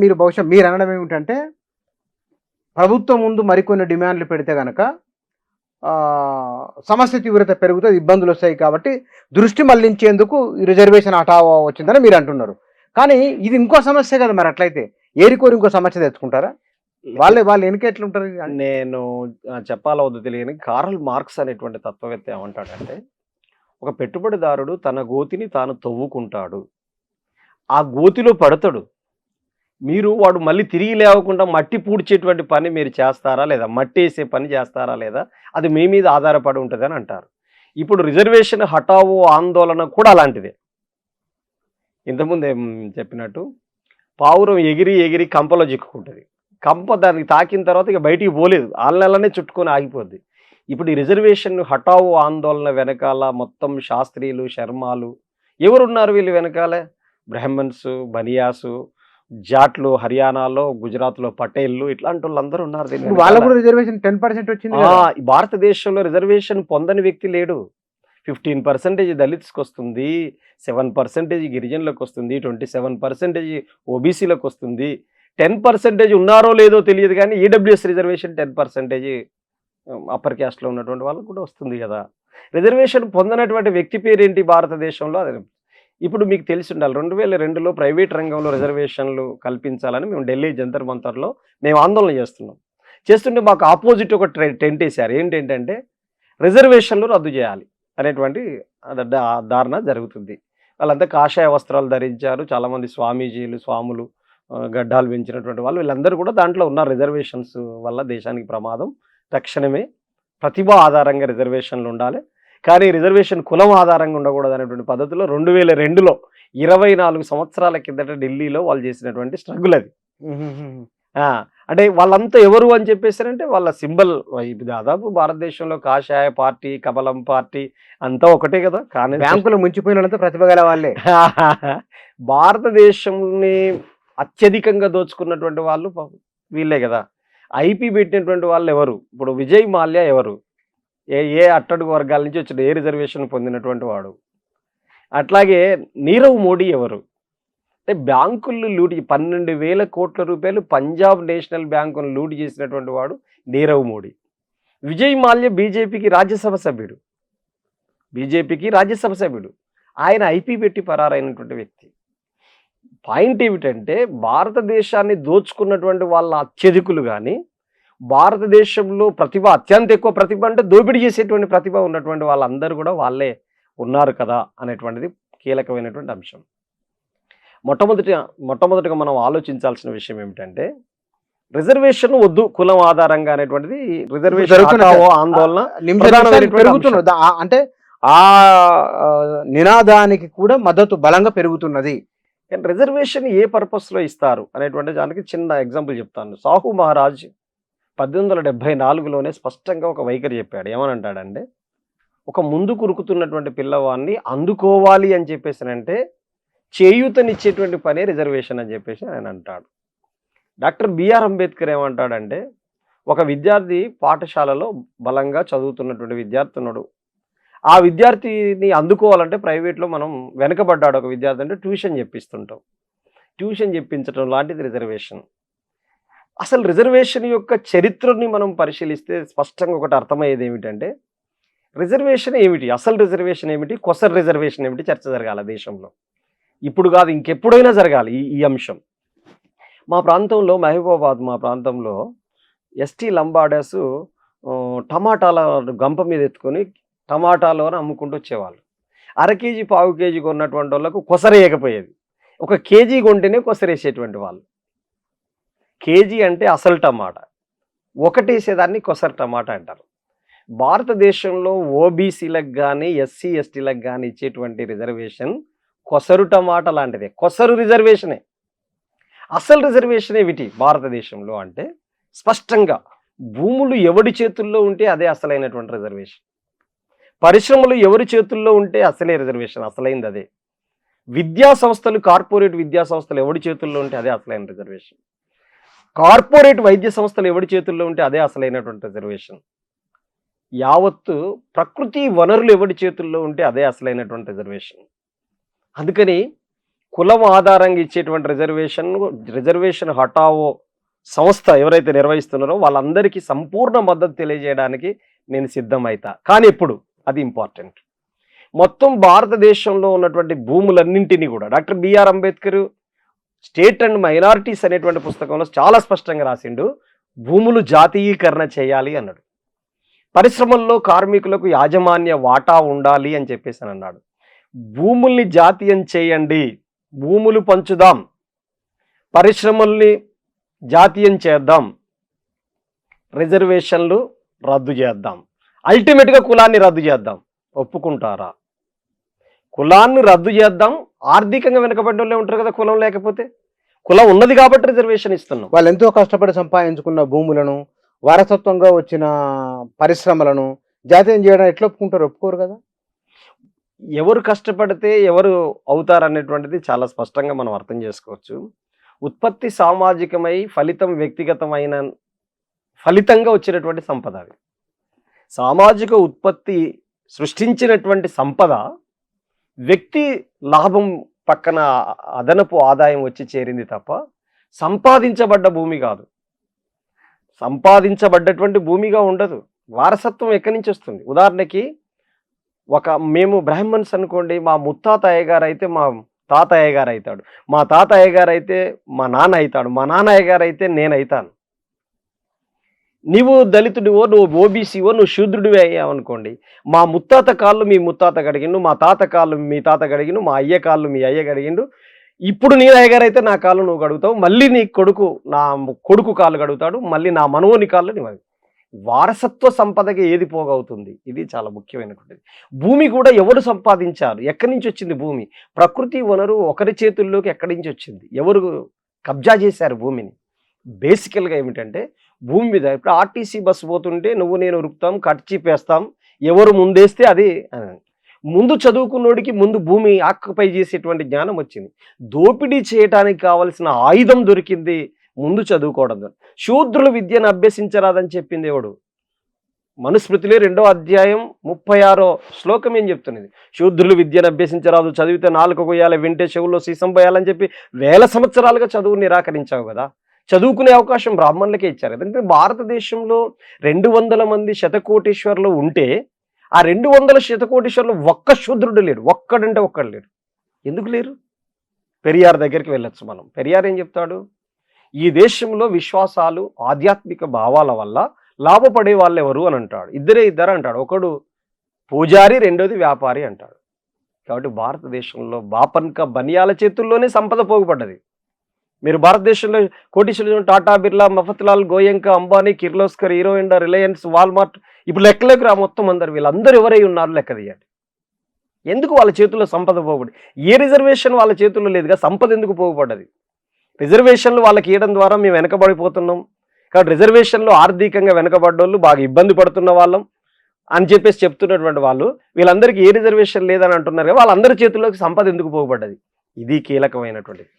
మీరు బహుశా మీరు అనడం ఏమిటంటే, ప్రభుత్వం ముందు మరికొన్ని డిమాండ్‌లు పెడితే గనక సమస్య తీవ్రత పెరుగుతది, ఇబ్బందులొస్తాయి కాబట్టి దృష్టి మళ్లించేందుకు ఈ రిజర్వేషన్ హఠావో వచ్చిందని మీరు అంటున్నారు. కానీ ఇది ఇంకో సమస్యే కదా మరి అట్లయితే. ఏరికోరి ఇంకో సమస్య తెచ్చుకుంటారా? వాళ్ళు వెనక ఎట్లుంటారు? నేను చెప్పాలో వద్దో తెలియని కార్ల్ మార్క్స్ అనేటువంటి తత్వవేత్త ఏమంటాడంటే, ఒక పెట్టుబడిదారుడు తన గోతిని తాను తవ్వుకుంటాడు. ఆ గోతిలో పడతాడు. వాడు మళ్ళీ తిరిగి లేవకుండా మట్టి పూడ్చేటువంటి పని మీరు చేస్తారా లేదా? మట్టేసే పని చేస్తారా లేదా? అది మీ మీద ఆధారపడి ఉంటదని అంటారు. ఇప్పుడు రిజర్వేషన్ హఠావో ఆందోళన కూడా అలాంటిదే. ఇంతకుముందు ఏం చెప్పినట్టు పావురం ఎగిరి ఎగిరి కంపలో చిక్కుకుంటుంది. కంప దానికి తాకిన తర్వాత ఇక బయటికి పోలేదు, ఆళ్ళనే చుట్టుకొని ఆగిపోద్ది. ఇప్పుడు ఈ రిజర్వేషన్ హఠావో ఆందోళన వెనకాల మొత్తం శాస్త్రీయులు, శర్మాలు ఎవరున్నారు? వీళ్ళు వెనకాల బ్రాహ్మణ్స్, బనియాసు, జాట్లు, హర్యానాలో, గుజరాత్లో పటేళ్ళు, ఇట్లాంటి వాళ్ళందరూ ఉన్నారు. వాళ్ళకు కూడా రిజర్వేషన్ 10% వచ్చింది. భారతదేశంలో రిజర్వేషన్ పొందని వ్యక్తి లేడు. 15% దళిత్స్కి వస్తుంది, 7% గిరిజనులకు వస్తుంది, 27% ఓబీసీలకు వస్తుంది, 10% ఉన్నారో లేదో తెలియదు కానీ ఈడబ్ల్యూఎస్ రిజర్వేషన్ 10% అప్పర్ క్యాస్ట్లో ఉన్నటువంటి వాళ్ళకు కూడా వస్తుంది కదా. రిజర్వేషన్ పొందనటువంటి వ్యక్తి పేరేంటి భారతదేశంలో? అదే ఇప్పుడు మీకు తెలిసి ఉండాలి, 2002లో ప్రైవేట్ రంగంలో రిజర్వేషన్లు కల్పించాలని మేము ఢిల్లీ జంతర్ మంతర్లో మేము ఆందోళన చేస్తుంటే మాకు ఆపోజిట్ ఒక టెంట్ వేశారు. ఏంటంటే రిజర్వేషన్లు రద్దు చేయాలి అనేటువంటి ధారణ జరుగుతుంది. వాళ్ళంతా కాషాయ వస్త్రాలు ధరించారు, చాలామంది స్వామీజీలు, స్వాములు, గడ్డాలు పెంచినటువంటి వాళ్ళు, వీళ్ళందరూ కూడా దాంట్లో ఉన్నారు. రిజర్వేషన్స్ వల్ల దేశానికి ప్రమాదం, తక్షణమే ప్రతిభ ఆధారంగా రిజర్వేషన్లు ఉండాలి, కానీ రిజర్వేషన్ కులం ఆధారంగా ఉండకూడదు అనేటువంటి పద్ధతిలో 2002లో 24 సంవత్సరాల కిందట ఢిల్లీలో వాళ్ళు చేసినటువంటి స్ట్రగుల్ అది. అంటే వాళ్ళంతా ఎవరు అని చెప్పేసారంటే వాళ్ళ సింబల్. దాదాపు భారతదేశంలో కాషాయ పార్టీ, కమలం పార్టీ అంతా ఒకటే కదా. కానీ బ్యాంకులు ముంచిపోయినంత ప్రతిభ గల వాళ్ళే. భారతదేశంని అత్యధికంగా దోచుకున్నటువంటి వాళ్ళు వీళ్ళే కదా. ఐపీ పెట్టినటువంటి వాళ్ళు ఎవరు? ఇప్పుడు విజయ్ మాల్యా ఎవరు? ఏ అట్టడుగు వర్గాల నుంచి వచ్చిన, ఏ రిజర్వేషన్ పొందినటువంటి వాడు? అట్లాగే నీరవ్ మోడీ ఎవరు? అంటే బ్యాంకులు లూటి 12,000 కోట్ల రూపాయలు పంజాబ్ నేషనల్ బ్యాంకును లూటి చేసినటువంటి వాడు నీరవ్ మోడీ. విజయ్ మాల్యా బీజేపీకి రాజ్యసభ సభ్యుడు. ఆయన ఐపీ పెట్టి పరారైనటువంటి వ్యక్తి. పాయింట్ ఏమిటంటే, భారతదేశాన్ని దోచుకున్నటువంటి వాళ్ళ అత్యధికులు కానీ, భారతదేశంలో అత్యంత ఎక్కువ ప్రతిభ అంటే దోపిడీ చేసేటువంటి ప్రతిభ ఉన్నటువంటి వాళ్ళందరూ కూడా వాళ్ళే ఉన్నారు కదా అనేటువంటిది కీలకమైనటువంటి అంశం. మొట్టమొదటిగా మనం ఆలోచించాల్సిన విషయం ఏమిటంటే, రిజర్వేషన్ వద్దు కులం ఆధారంగా అనేటువంటిది రిజర్వేషన్ ఆందోళన పెరుగుతున్నది. అంటే ఆ నినాదానికి కూడా మద్దతు బలంగా పెరుగుతున్నది. రిజర్వేషన్ ఏ పర్పస్లో ఇస్తారు అనేటువంటి దానికి చిన్న ఎగ్జాంపుల్ చెప్తాను. సాహు మహారాజ్ 1874లోనే స్పష్టంగా ఒక వైఖరి చెప్పాడు. ఏమనంటాడంటే, ఒక ముందు కురుకుతున్నటువంటి పిల్లవాడిని అందుకోవాలి అని చెప్పేసానంటే చేయూతనిచ్చేటువంటి పనే రిజర్వేషన్ అని చెప్పేసి ఆయన అంటాడు. డాక్టర్ బిఆర్ అంబేద్కర్ ఏమంటాడంటే, ఒక విద్యార్థి పాఠశాలలో బలంగా చదువుతున్నటువంటి విద్యార్థి ఉన్నాడు. ఆ విద్యార్థిని అందుకోవాలంటే ప్రైవేట్లో మనం వెనకబడ్డాడు ఒక విద్యార్థి అంటే ట్యూషన్ చెప్పిస్తుంటాం. ట్యూషన్ చెప్పించడం లాంటిది రిజర్వేషన్. అసలు రిజర్వేషన్ యొక్క చరిత్రని మనం పరిశీలిస్తే స్పష్టంగా ఒకటి అర్థమయ్యేది ఏమిటంటే, రిజర్వేషన్ ఏమిటి, అసలు రిజర్వేషన్ ఏమిటి, కొసర్ రిజర్వేషన్ ఏమిటి చర్చ జరగాలి దేశంలో. ఇప్పుడు కాదు, ఇంకెప్పుడైనా జరగాలి ఈ అంశం. మా ప్రాంతంలో మహబూబాబాద్ ఎస్టీ లంబాడాస్ టమాటాల గంప మీద ఎత్తుకొని టమాటాలు అని అమ్ముకుంటూ వచ్చేవాళ్ళు. అర కేజీ, పావు కేజీ కొన్నటువంటి వాళ్ళకు కొసరేయకపోయేది. 1 కేజీ కొంటేనే కొసరేసేటువంటి వాళ్ళు. కేజీ అంటే అసలు టమాటా, ఒకటేసేదాన్ని కొసరు టమాటా అంటారు. భారతదేశంలో ఓబీసీలకు కానీ, ఎస్సీ ఎస్టీలకు కానీ ఇచ్చేటువంటి రిజర్వేషన్ కొసరు టమాటా లాంటిదే, కొసరు రిజర్వేషనే. అసలు రిజర్వేషన్ ఏమిటి భారతదేశంలో అంటే, స్పష్టంగా భూములు ఎవడి చేతుల్లో ఉంటే అదే అసలైనటువంటి రిజర్వేషన్. పరిశ్రమలు ఎవరి చేతుల్లో ఉంటే అసలే రిజర్వేషన్, అసలైంది అదే. విద్యా సంస్థలు, కార్పొరేట్ విద్యా సంస్థలు ఎవడి చేతుల్లో ఉంటే అదే అసలైన రిజర్వేషన్. కార్పొరేట్ వైద్య సంస్థలు ఎవడి చేతుల్లో ఉంటే అదే అసలైనటువంటి రిజర్వేషన్. యావత్తు ప్రకృతి వనరులు ఎవడి చేతుల్లో ఉంటే అదే అసలైనటువంటి రిజర్వేషన్. అందుకని కులం ఆధారంగా ఇచ్చేటువంటి రిజర్వేషన్ హఠావో సంస్థ ఎవరైతే నిర్వహిస్తున్నారో వాళ్ళందరికీ సంపూర్ణ మద్దతు తెలియజేయడానికి నేను సిద్ధమైతా. కానీ ఎప్పుడు అది ఇంపార్టెంట్. మొత్తం భారతదేశంలో ఉన్నటువంటి భూములన్నింటినీ కూడా doctor B R Ambedkar state and minorities అనేటువంటి పుస్తకంలో చాలా స్పష్టంగా రాసిండు, భూములు జాతీయీకరణ చేయాలి అన్నాడు. పరిశ్రమల్లో కార్మికులకు యాజమాన్య వాటా ఉండాలి అని చెప్పేసి అని అన్నాడు. భూముల్ని జాతీయం చేయండి, భూములు పంచుదాం, పరిశ్రమల్ని జాతీయం చేద్దాం, రిజర్వేషన్లు రద్దు చేద్దాం, అల్టిమేట్గా కులాన్ని రద్దు చేద్దాం. ఒప్పుకుంటారా? కులాన్ని రద్దు చేద్దాం, ఆర్థికంగా వెనుకబడ్డ వాళ్ళే ఉంటారు కదా కులం లేకపోతే. కులం ఉన్నది కాబట్టి రిజర్వేషన్ ఇస్తున్నాం. వాళ్ళు ఎంతో కష్టపడి సంపాదించుకున్న భూములను, వారసత్వంగా వచ్చిన పరిశ్రమలను జాతీయం చేయడం ఎట్లా ఒప్పుకుంటారు? ఒప్పుకోరు కదా. ఎవరు కష్టపడితే ఎవరు అవుతారనేటువంటిది చాలా స్పష్టంగా మనం అర్థం చేసుకోవచ్చు. ఉత్పత్తి సామాజికమై ఫలితం వ్యక్తిగతమైన ఫలితంగా వచ్చినటువంటి సంపద. అది సామాజిక ఉత్పత్తి సృష్టించినటువంటి సంపద వ్యక్తి లాభం పక్కన అదనపు ఆదాయం వచ్చి చేరింది తప్ప సంపాదించబడ్డ భూమి కాదు. సంపాదించబడ్డటువంటి భూమిగా ఉండదు. వారసత్వం ఎక్కడి నుంచి వస్తుంది? ఉదాహరణకి మేము బ్రాహ్మణ్స్ అనుకోండి, మా ముత్తాత అయ్యగారు అయితే మా తాత అయ్యగారు అవుతాడు, మా తాత అయ్యగారు అయితే మా నాన్న అవుతాడు, మా నాన్న అయ్యగారు అయితే నేను అవుతాను. నీవు దళితుడివో, నువ్వు ఓబీసీవో, నువ్వు శూద్రుడివి అయ్యావు అనుకోండి, మా ముత్తాత కాళ్ళు మీ ముత్తాత గడిగిండు, మా తాత కాళ్ళు మీ తాత గడిగిండు, మా అయ్య కాళ్ళు మీ అయ్య గడిగిండు, ఇప్పుడు నీ అయ్యగారు అయితే నా కాళ్ళు నువ్వు గడుగుతావు, మళ్ళీ నీ కొడుకు నా కొడుకు కాళ్ళు గడుగుతాడు, మళ్ళీ నా మనవని కాళ్ళు నీవు. వారసత్వ సంపదకి ఏది పోగవుతుంది? ఇది చాలా ముఖ్యమైనటువంటిది. భూమి కూడా ఎవరు సంపాదించారు? ఎక్కడి నుంచి వచ్చింది భూమి? ప్రకృతి వనరు ఒకరి చేతుల్లోకి ఎక్కడి నుంచి వచ్చింది? ఎవరు కబ్జా చేశారు భూమిని? బేసికల్గా ఏమిటంటే భూమి మీద ఇప్పుడు ఆర్టీసీ బస్సు పోతుంటే నువ్వు నేను ఉరుకుతాం, కట్చిపేస్తాం, ఎవరు ముందేస్తే అది. ముందు చదువుకున్నోడికి ముందు భూమి ఆక్యుపై చేసేటువంటి జ్ఞానం వచ్చింది. దోపిడీ చేయడానికి కావలసిన ఆయుధం దొరికింది ముందు చదువుకోవడం. శూద్రులు విద్యను అభ్యసించరాదని చెప్పింది ఎవడు? మనుస్మృతిలో 2వ అధ్యాయం 36వ శ్లోకం ఏం చెప్తున్నది? శూద్రులు విద్యను అభ్యసించరాదు, చదివితే నాలుక కొయ్యాలి, వింటే చెవుల్లో సీసం పోయాలని చెప్పి 1000 సంవత్సరాలుగా చదువు నిరాకరించావు కదా. చదువుకునే అవకాశం బ్రాహ్మణులకే ఇచ్చారు. ఎందుకంటే భారతదేశంలో 200 మంది శతకోటీశ్వరులు ఉంటే ఆ 200 శతకోటీశ్వరులు ఒక్క శూద్రుడు లేడు, ఒక్కడంటే ఒక్కడు లేడు. ఎందుకు లేరు? పెరియార్ దగ్గరికి వెళ్ళొచ్చు మనం. పెరియార్ ఏం చెప్తాడు? ఈ దేశంలో విశ్వాసాలు, ఆధ్యాత్మిక భావాల వల్ల లాభపడే వాళ్ళు ఎవరు అని అంటాడు. ఇద్దరు అంటాడు. ఒకడు పూజారి, రెండోది వ్యాపారి అంటాడు. కాబట్టి భారతదేశంలో బాపన్క బనియాల చేతుల్లోనే సంపద పోగుపడ్డది. మీరు భారతదేశంలో కోటీశ్వరులు Tata, Birla, Mafatlal, Goenka, Ambani, Kirloskar, hero Honda, Reliance, Walmart, ఇప్పుడు లెక్కలేకు రా మొత్తం అందరు. వీళ్ళందరూ ఎవరై ఉన్నారు లెక్క తీయండి. ఎందుకు వాళ్ళ చేతుల్లో సంపద పోగుపడి? ఏ రిజర్వేషన్ వాళ్ళ చేతుల్లో లేదుగా, సంపద ఎందుకు పోగుపడ్డది? రిజర్వేషన్లు వాళ్ళకి ఇవ్వడం ద్వారా మేము వెనకబడిపోతున్నాం. కాబట్టి రిజర్వేషన్లు ఆర్థికంగా వెనకబడ్డోళ్ళు, బాగా ఇబ్బంది పడుతున్న వాళ్ళం అని చెప్పేసి చెప్తున్నటువంటి వాళ్ళు వీళ్ళందరికీ ఏ రిజర్వేషన్ లేదని అంటున్నారు. వాళ్ళందరి చేతుల్లోకి సంపద ఎందుకు పోగుపడ్డది? ఇది కీలకమైనటువంటిది.